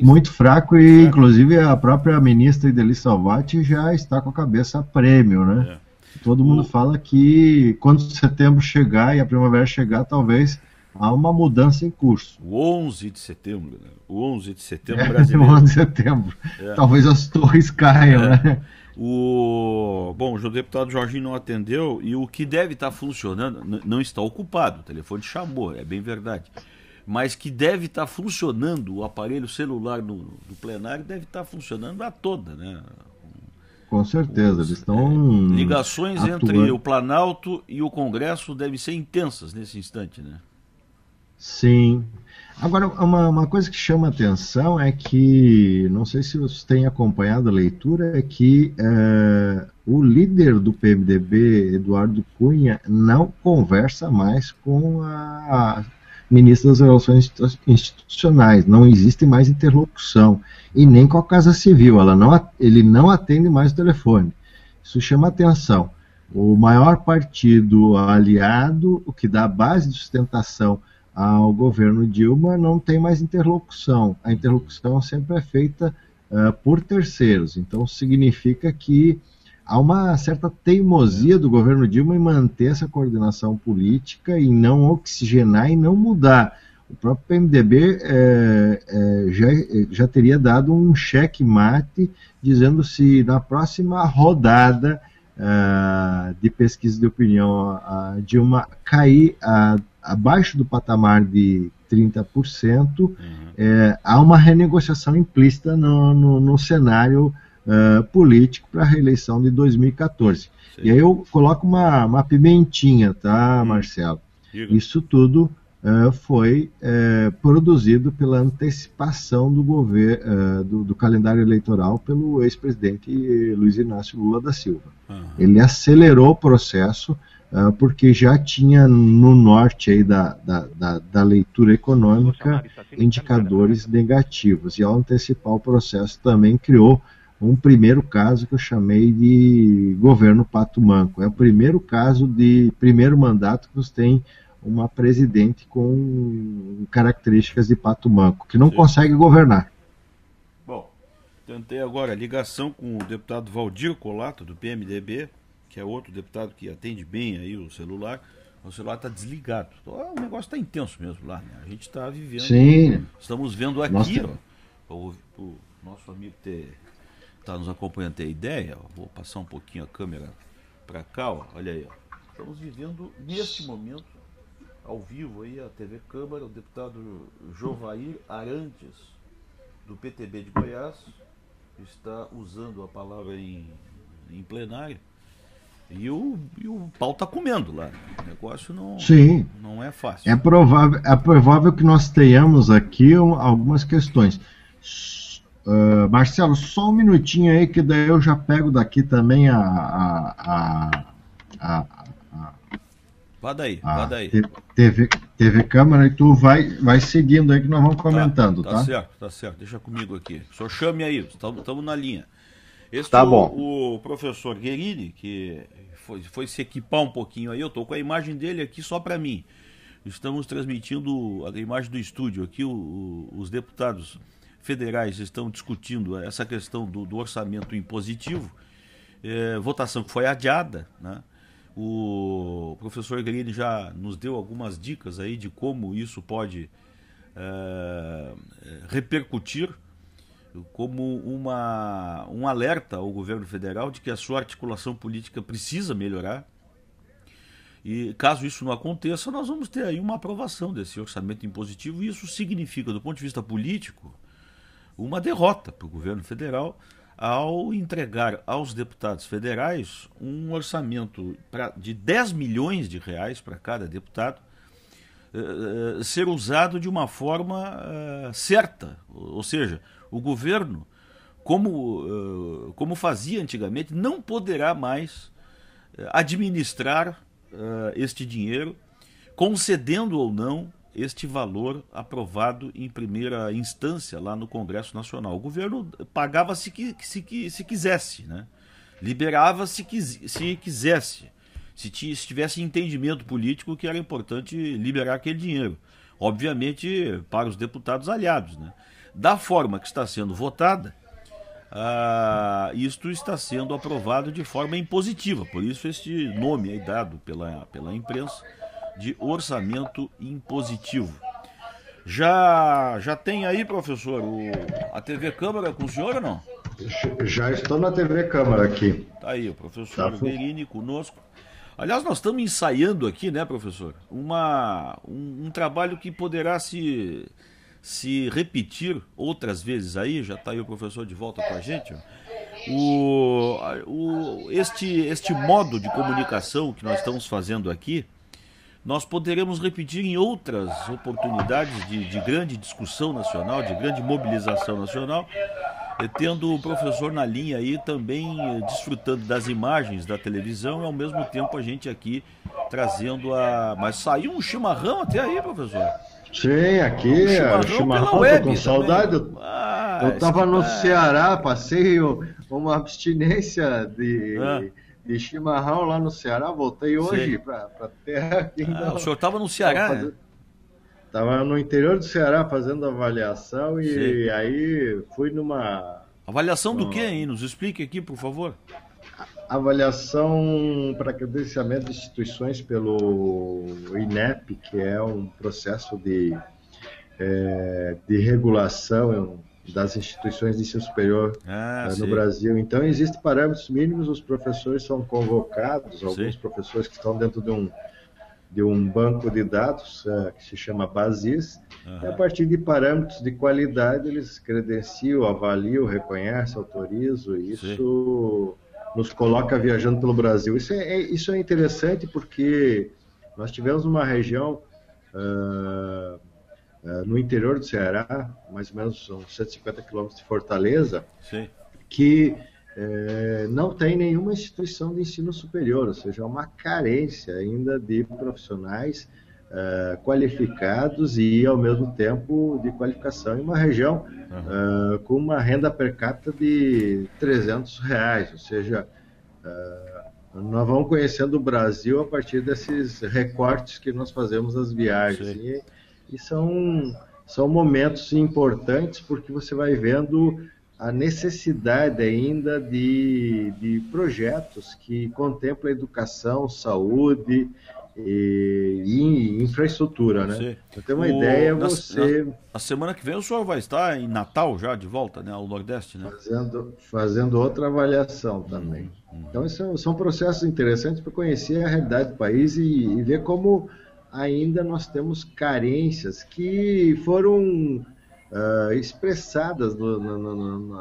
Muito fraco e, inclusive, a própria ministra Ideli Salvati já está com a cabeça a prêmio, né? Todo mundo fala que quando setembro chegar e a primavera chegar, talvez há uma mudança em curso. O 11 de setembro, né? O 11 de setembro brasileiro. O 11 de setembro. Talvez as torres caiam, né? Bom, o deputado Jorginho não atendeu e o que deve estar funcionando, não está ocupado, o telefone chamou, é bem verdade, mas que deve estar funcionando, o aparelho celular do plenário deve estar funcionando a toda, né? Com certeza, eles estão... ligações entre o Planalto e o Congresso devem ser intensas nesse instante, né? Sim. Agora, uma coisa que chama atenção é que, não sei se vocês têm acompanhado a leitura, é que o líder do PMDB, Eduardo Cunha, não conversa mais com a ministra das Relações Institucionais, não existe mais interlocução, e nem com a Casa Civil, ele não atende mais o telefone. Isso chama atenção. O maior partido aliado, o que dá base de sustentação ao governo Dilma, não tem mais interlocução. A interlocução sempre é feita por terceiros. Então, significa que há uma certa teimosia do governo Dilma em manter essa coordenação política e não oxigenar e não mudar. O próprio PMDB já teria dado um cheque-mate, dizendo se na próxima rodada de pesquisa de opinião a Dilma cair abaixo do patamar de 30%, há uma renegociação implícita no cenário político para a reeleição de 2014. Sim. E aí eu coloco uma pimentinha, tá, Marcelo? Isso tudo foi produzido pela antecipação do calendário eleitoral pelo ex-presidente Luiz Inácio Lula da Silva. Ele acelerou o processo porque já tinha no norte aí da leitura econômica indicadores negativos, e ao antecipar o processo também criou um primeiro caso que eu chamei de governo Pato Manco. É o primeiro caso de primeiro mandato que você tem uma presidente com características de Pato Manco, que não consegue governar. Bom, tentei agora a ligação com o deputado Valdir Colato, do PMDB, que é outro deputado que atende bem aí o celular está desligado. Então, o negócio está intenso mesmo lá, né? A gente está vivendo. Sim. Estamos vendo aqui, o nosso amigo está nos acompanhando, ter ideia. Vou passar um pouquinho a câmera para cá, olha aí. Estamos vivendo neste momento, ao vivo aí, a TV Câmara, o deputado Jovair Arantes, do PTB de Goiás, está usando a palavra em plenário. E o pau está comendo lá. O negócio não é fácil. É provável que nós tenhamos aqui algumas questões. Marcelo, só um minutinho aí, que daí eu já pego daqui também Vá daí. TV Câmara, e tu vai seguindo aí que nós vamos comentando, tá? Tá certo. Deixa comigo aqui. Só chame aí, estamos na linha. Esse tá bom. O professor Guerini, que foi se equipar um pouquinho aí, eu estou com a imagem dele aqui só para mim. Estamos transmitindo a imagem do estúdio aqui, os deputados federais estão discutindo essa questão do orçamento impositivo, votação que foi adiada, né? O professor Guerini já nos deu algumas dicas aí de como isso pode repercutir, como um alerta ao governo federal de que a sua articulação política precisa melhorar. E caso isso não aconteça, nós vamos ter aí uma aprovação desse orçamento impositivo, e isso significa, do ponto de vista político, uma derrota para o governo federal ao entregar aos deputados federais um orçamento de 10 milhões de reais para cada deputado, ser usado de uma forma certa, ou seja, o governo, como fazia antigamente, não poderá mais administrar este dinheiro, concedendo ou não este valor aprovado em primeira instância lá no Congresso Nacional. O governo pagava se quisesse, né? Liberava se quisesse, se tivesse entendimento político que era importante liberar aquele dinheiro. Obviamente para os deputados aliados, né? Da forma que está sendo votada, isto está sendo aprovado de forma impositiva. Por isso este nome aí dado pela imprensa de orçamento impositivo. Já tem aí, professor, a TV Câmara com o senhor ou não? Já estou na TV Câmara aqui. Tá aí, o professor Verini conosco. Aliás, nós estamos ensaiando aqui, né, professor, um trabalho que poderá se repetir outras vezes aí. Já está aí o professor de volta com a gente. Este modo de comunicação que nós estamos fazendo aqui, nós poderemos repetir em outras oportunidades de grande discussão nacional, de grande mobilização nacional, tendo o professor na linha aí também desfrutando das imagens da televisão e ao mesmo tempo a gente aqui trazendo Mas saiu um chimarrão até aí, professor? Sim, aqui, chimarrão, tô com saudade. Eu estava no Ceará, passei uma abstinência de chimarrão lá no Ceará, voltei hoje para a terra aqui. O senhor estava no Ceará, né? Estava no interior do Ceará fazendo avaliação e aí fui numa... Avaliação do quê, hein? Nos explique aqui, por favor. Avaliação para credenciamento de instituições pelo INEP, que é um processo de regulação das instituições de ensino superior no Brasil. Então, existem parâmetros mínimos, os professores são convocados, alguns professores que estão dentro de um banco de dados que se chama BASIS, e a partir de parâmetros de qualidade eles credenciam, avaliam, reconhecem, autorizam, e isso nos coloca viajando pelo Brasil. Isso é interessante porque nós tivemos uma região no interior do Ceará, mais ou menos uns 150 quilômetros de Fortaleza, que não tem nenhuma instituição de ensino superior, ou seja, uma carência ainda de profissionais qualificados e, ao mesmo tempo, de qualificação em uma região com uma renda per capita de R$300, ou seja, nós vamos conhecendo o Brasil a partir desses recortes que nós fazemos das viagens. E são momentos importantes porque você vai vendo a necessidade ainda de projetos que contemplam educação, saúde e infraestrutura, né? Para ter uma ideia, a semana que vem o senhor vai estar em Natal já de volta, né, ao Nordeste, né? Fazendo outra avaliação também. Então, são processos interessantes para conhecer a realidade do país e ver como ainda nós temos carências que foram expressadas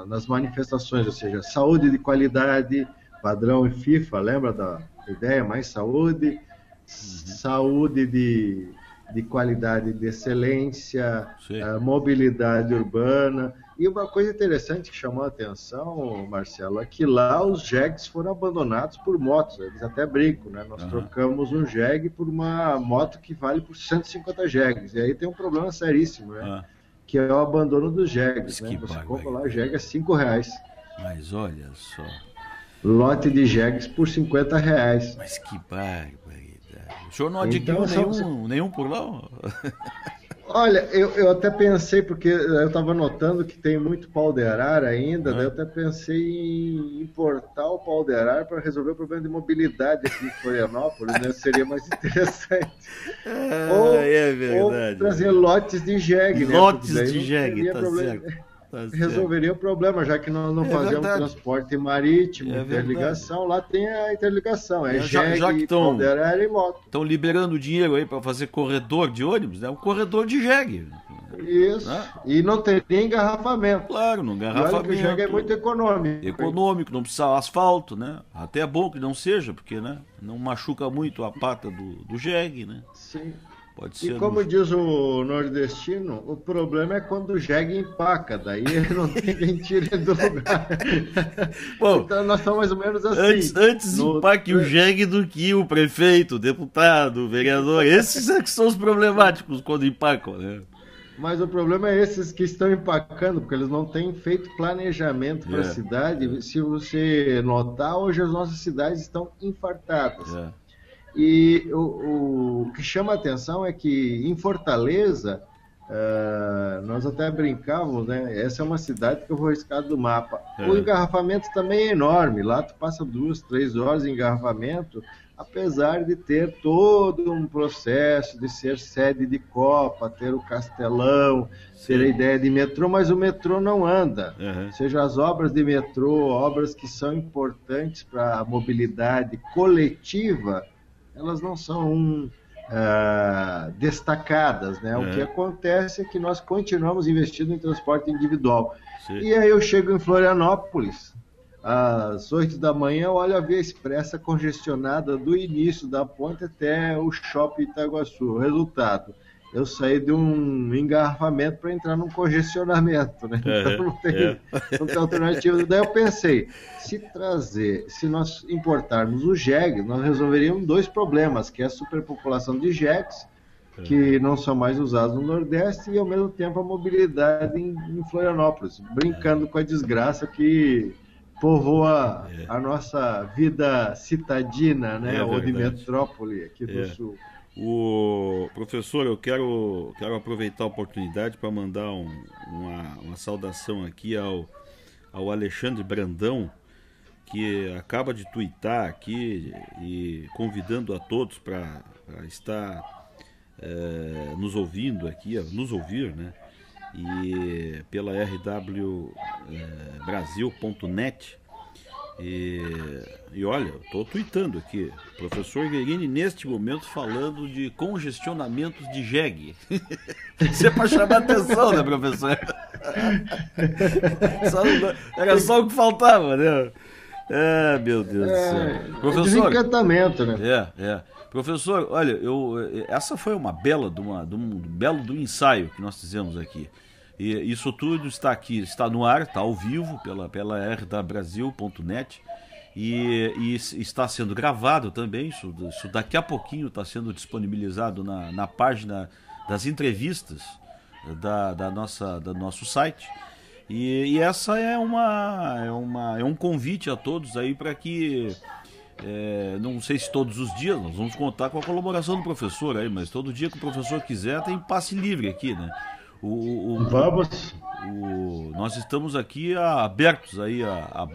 nas manifestações, ou seja, saúde de qualidade, padrão FIFA, lembra da ideia? Mais saúde, saúde de qualidade, de excelência, mobilidade urbana. E uma coisa interessante que chamou a atenção, Marcelo, é que lá os jegues foram abandonados por motos. Eles até brincam, né? Nós trocamos um jegue por uma moto que vale por 150 jegues. E aí tem um problema seríssimo, né? Que é o abandono dos jegues. Né? Você compra lá o jegue a R$5. Mas olha só. Lote de jegues por R$50. Mas que barbaridade. O senhor não adquiriu nenhum por lá? Olha, eu até pensei, porque eu estava notando que tem muito pau de arara ainda, daí eu até pensei em importar o pau de arara para resolver o problema de mobilidade aqui em Florianópolis, né? Seria mais interessante. Ou trazer lotes de jegue, né? Lotes de jegue, tá certo. Resolveria o problema, já que nós não fazemos transporte marítimo, interligação, lá tem a interligação, jegue, pau de arara e moto. Estão liberando dinheiro aí para fazer corredor de ônibus, né? Um corredor de jegue. Isso, e não teria engarrafamento. Claro, no engarrafamento. Olha que o jegue é muito econômico. Econômico, não precisa asfalto, né? Até é bom que não seja, porque, né, não machuca muito a pata do jegue, né? Sim. Pode ser. E como diz o nordestino, o problema é quando o jegue empaca, daí não tem quem tire do lugar. Bom, então nós estamos mais ou menos assim. Antes empaque o jegue do que o prefeito, o deputado, o vereador. Esses é que são os problemáticos quando empacam, né? Mas o problema é esses que estão empacando, porque eles não têm feito planejamento para a cidade. Se você notar, hoje as nossas cidades estão infartadas. E o que chama a atenção é que em Fortaleza, nós até brincávamos, né? Essa é uma cidade que eu vou riscar do mapa. O engarrafamento também é enorme. Lá tu passa 2, 3 horas em engarrafamento, apesar de ter todo um processo de ser sede de Copa, ter o Castelão, ter a ideia de metrô, mas o metrô não anda. Ou seja, as obras de metrô, obras que são importantes para a mobilidade coletiva, elas não são destacadas, né? O que acontece é que nós continuamos investindo em transporte individual. E aí eu chego em Florianópolis, às 8 da manhã, olho a Via Expressa congestionada do início da ponte até o Shopping Itaguaçu. O resultado, eu saí de um engarrafamento para entrar num congestionamento, né? Então não tem alternativa. Daí eu pensei, se nós importarmos os jegues, nós resolveríamos 2 problemas, que é a superpopulação de jegues, que não são mais usados no Nordeste, e ao mesmo tempo a mobilidade em Florianópolis, brincando com a desgraça que povoa a nossa vida citadina, né? Ou de metrópole aqui do Sul. Professor, eu quero aproveitar a oportunidade para mandar uma saudação aqui ao Alexandre Brandão, que acaba de tuitar aqui e convidando a todos para estar nos ouvindo aqui, nos ouvir, né? E pela rwbrasil.net. E olha, eu estou tuitando aqui, professor Guerini neste momento falando de congestionamentos de jegue. Isso é para chamar atenção, né, professor? Era só o que faltava, né? Meu Deus do céu. Professor, desencantamento, né? Professor, olha, essa foi uma bela um belo do ensaio que nós fizemos aqui. E isso tudo está aqui, está no ar, está ao vivo pela rwbrasil.net e está sendo gravado também. Isso daqui a pouquinho está sendo disponibilizado na página das entrevistas do nosso site. E essa é um convite a todos aí para que, não sei se todos os dias, nós vamos contar com a colaboração do professor aí, mas todo dia que o professor quiser tem passe livre aqui, né? Nós estamos aqui abertos aí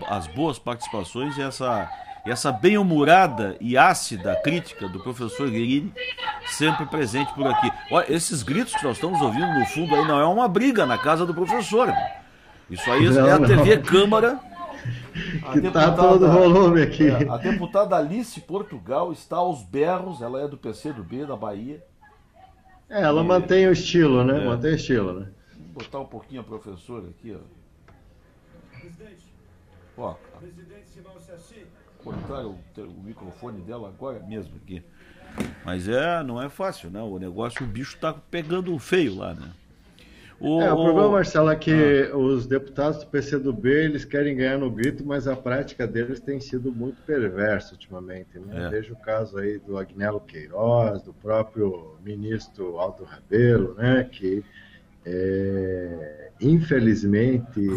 às boas participações e essa bem-humorada e ácida crítica do professor Guerini sempre presente por aqui. Olha, esses gritos que nós estamos ouvindo no fundo aí não é uma briga na casa do professor, né? Isso aí é a TV Câmara. Que está todo o volume aqui. A deputada Alice Portugal está aos berros, ela é do PCdoB da Bahia. Ela mantém o estilo, né? Mantém o estilo, né? Vou botar um pouquinho a professora aqui, ó. Presidente. Ó. Presidente, se não se assim. Cortaram o microfone dela agora mesmo aqui. Mas não é fácil, né? O negócio, o bicho tá pegando feio lá, né? O problema, Marcelo, é que os deputados do PCdoB, eles querem ganhar no grito, mas a prática deles tem sido muito perversa ultimamente, né? Veja o caso aí do Agnello Queiroz, do próprio ministro Aldo Rebelo, né? Que, infelizmente...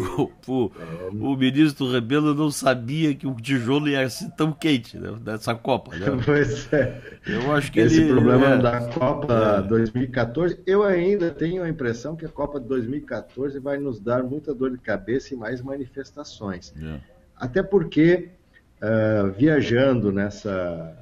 O ministro Rebelo não sabia que o tijolo ia ser tão quente, né, nessa Copa, né? Pois é. Eu acho que esse problema da Copa 2014, eu ainda tenho a impressão que a Copa de 2014 vai nos dar muita dor de cabeça e mais manifestações. Até porque, viajando nessa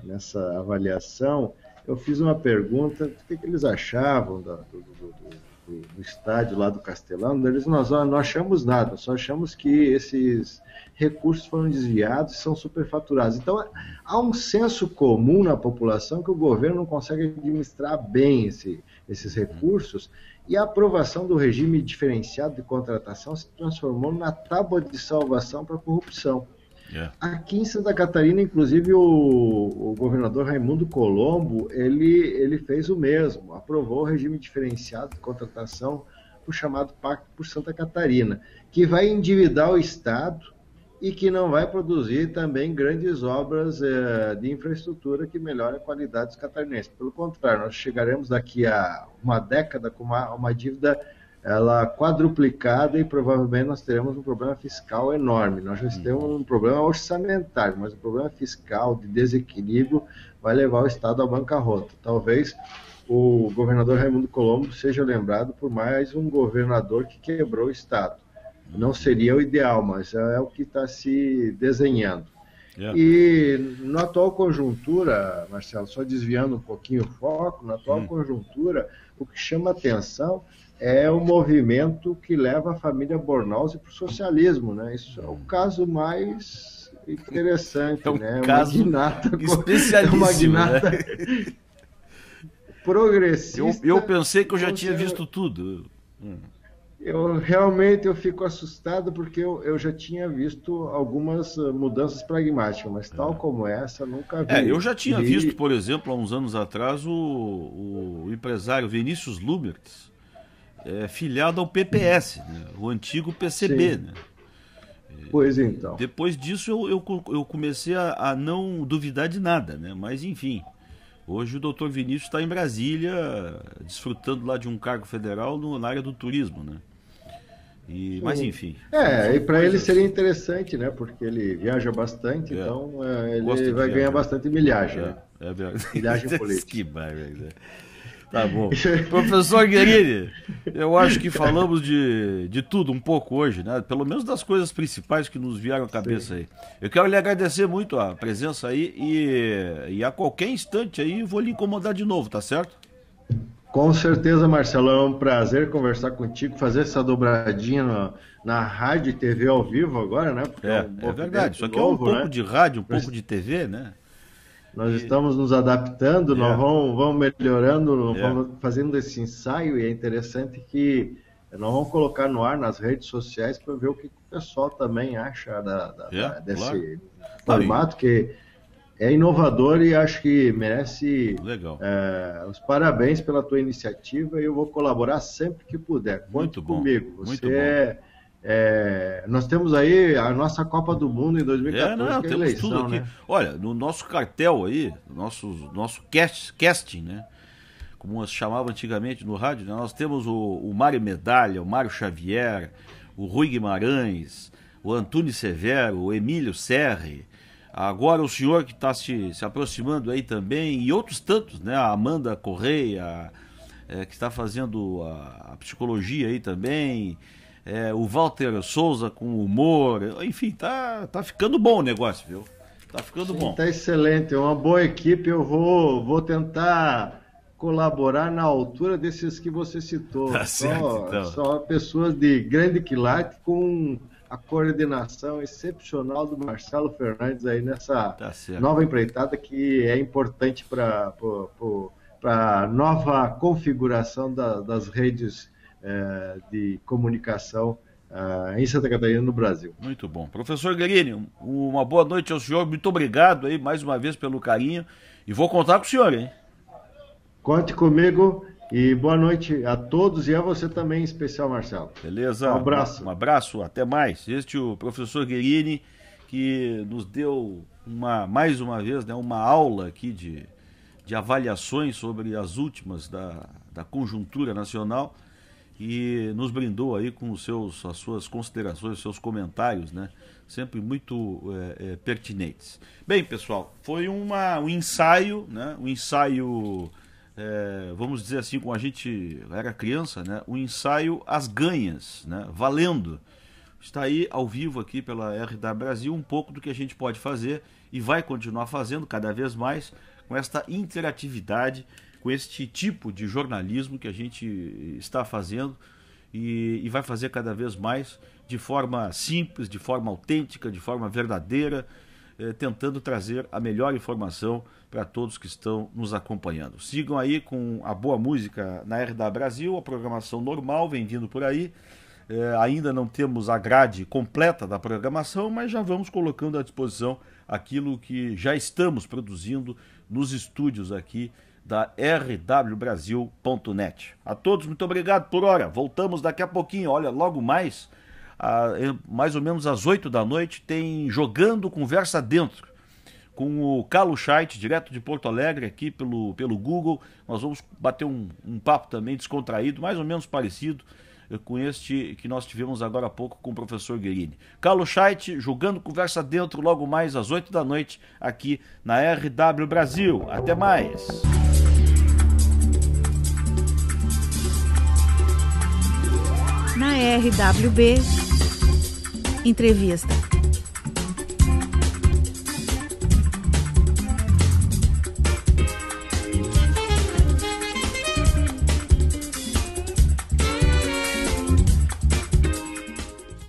avaliação, eu fiz uma pergunta do que eles achavam do estádio lá do Castelão. Nós não achamos nada, só achamos que esses recursos foram desviados e são superfaturados. Então, há um senso comum na população que o governo não consegue administrar bem esses recursos, e a aprovação do regime diferenciado de contratação se transformou na tábua de salvação para a corrupção. Aqui em Santa Catarina, inclusive, o governador Raimundo Colombo, ele fez o mesmo, aprovou o regime diferenciado de contratação, o chamado Pacto por Santa Catarina, que vai endividar o Estado e que não vai produzir também grandes obras de infraestrutura que melhorem a qualidade dos catarinenses. Pelo contrário, nós chegaremos daqui a uma década com uma dívida ela quadruplicada e provavelmente nós teremos um problema fiscal enorme. Nós já temos um problema orçamentário, mas o problema fiscal de desequilíbrio vai levar o Estado à bancarrota. Talvez o governador Raimundo Colombo seja lembrado por mais um governador que quebrou o Estado. Não seria o ideal, mas é o que está se desenhando. E na atual conjuntura, Marcelo, só desviando um pouquinho o foco, na atual conjuntura, o que chama atenção é o movimento que leva a família Bornhausen para o socialismo, né? Isso é o caso mais interessante, né? Caso especialíssimo, uma magnata progressista. Eu pensei que eu já tinha visto tudo. Eu fico assustado porque eu já tinha visto algumas mudanças pragmáticas, mas tal como essa, nunca vi. Eu já tinha visto, por exemplo, há uns anos atrás, o empresário Vinícius Lumertz, filiado ao PPS, né? O antigo PCB. Né? Pois então. Depois disso eu comecei a não duvidar de nada, né? Mas enfim, hoje o doutor Vinícius está em Brasília, desfrutando lá de um cargo federal na área do turismo, né? Mas enfim. E para ele seria interessante, né? Porque ele viaja bastante, então ele vai ganhar bastante milhagem. Né? É verdade. Milhagem política. Que barbaridade. Tá bom. Professor Guerini, eu acho que falamos de tudo um pouco hoje, né? Pelo menos das coisas principais que nos vieram à cabeça aí. Eu quero lhe agradecer muito a presença aí e a qualquer instante aí vou lhe incomodar de novo, tá certo? Com certeza, Marcelo, é um prazer conversar contigo, fazer essa dobradinha na rádio e TV ao vivo agora, né? Porque é verdade, isso aqui é um pouco de rádio, um pouco de TV, né? Nós estamos nos adaptando, nós vamos melhorando, vamos fazendo esse ensaio e é interessante que nós vamos colocar no ar nas redes sociais para ver o que o pessoal também acha desse formato, que é inovador e acho que merece os parabéns pela tua iniciativa e eu vou colaborar sempre que puder. Conte comigo. Muito bom. Nós temos aí a nossa Copa do Mundo em 2014, que é temos eleição, tudo aqui. né? Olha, no nosso cartel aí, nosso casting, né? Como se chamava antigamente no rádio, né? Nós temos o Mário Medalha, o Mário Xavier, o Rui Guimarães, o Antunes Severo, o Emílio Serri, agora o senhor que está se aproximando aí também, e outros tantos, né? A Amanda Correia, que está fazendo a psicologia aí também, o Walter Souza com humor, enfim, tá ficando bom o negócio, viu? Tá ficando bom. Tá excelente, é uma boa equipe, eu vou tentar colaborar na altura desses que você citou. Tá certo, então. Só pessoas de grande quilate com a coordenação excepcional do Marcelo Fernandes aí nessa nova empreitada que é importante para a nova configuração das redes de comunicação em Santa Catarina, no Brasil. Muito bom. Professor Guerini, uma boa noite ao senhor, muito obrigado aí mais uma vez pelo carinho e vou contar com o senhor, hein? Conte comigo e boa noite a todos e a você também em especial, Marcelo. Beleza? Um abraço. Um abraço, até mais. Este é o professor Guerini que nos deu mais uma vez, né, uma aula aqui de avaliações sobre as últimas da conjuntura nacional e nos brindou aí com as suas considerações, os seus comentários, né? Sempre muito pertinentes. Bem, pessoal, foi um ensaio, né? Um ensaio, vamos dizer assim, como a gente era criança, né? Um ensaio às ganhas, né? Valendo. Está aí ao vivo aqui pela RW Brasil um pouco do que a gente pode fazer e vai continuar fazendo cada vez mais com esta interatividade, com este tipo de jornalismo que a gente está fazendo e vai fazer cada vez mais de forma simples, de forma autêntica, de forma verdadeira, tentando trazer a melhor informação para todos que estão nos acompanhando. Sigam aí com a boa música na RW Brasil, a programação normal vem vindo por aí. Ainda não temos a grade completa da programação, mas já vamos colocando à disposição aquilo que já estamos produzindo nos estúdios aqui da rwbrasil.net. A todos, muito obrigado por hora. Voltamos daqui a pouquinho. Olha, logo mais, mais ou menos às 8 da noite, tem Jogando Conversa Dentro, com o Carlos Scheidt, direto de Porto Alegre, aqui pelo Google. Nós vamos bater um papo também descontraído, mais ou menos parecido com este que nós tivemos agora há pouco com o professor Guerini. Carlos Scheidt, Jogando Conversa Dentro, logo mais às 8 da noite, aqui na RW Brasil. Até mais! Na RWB, entrevista.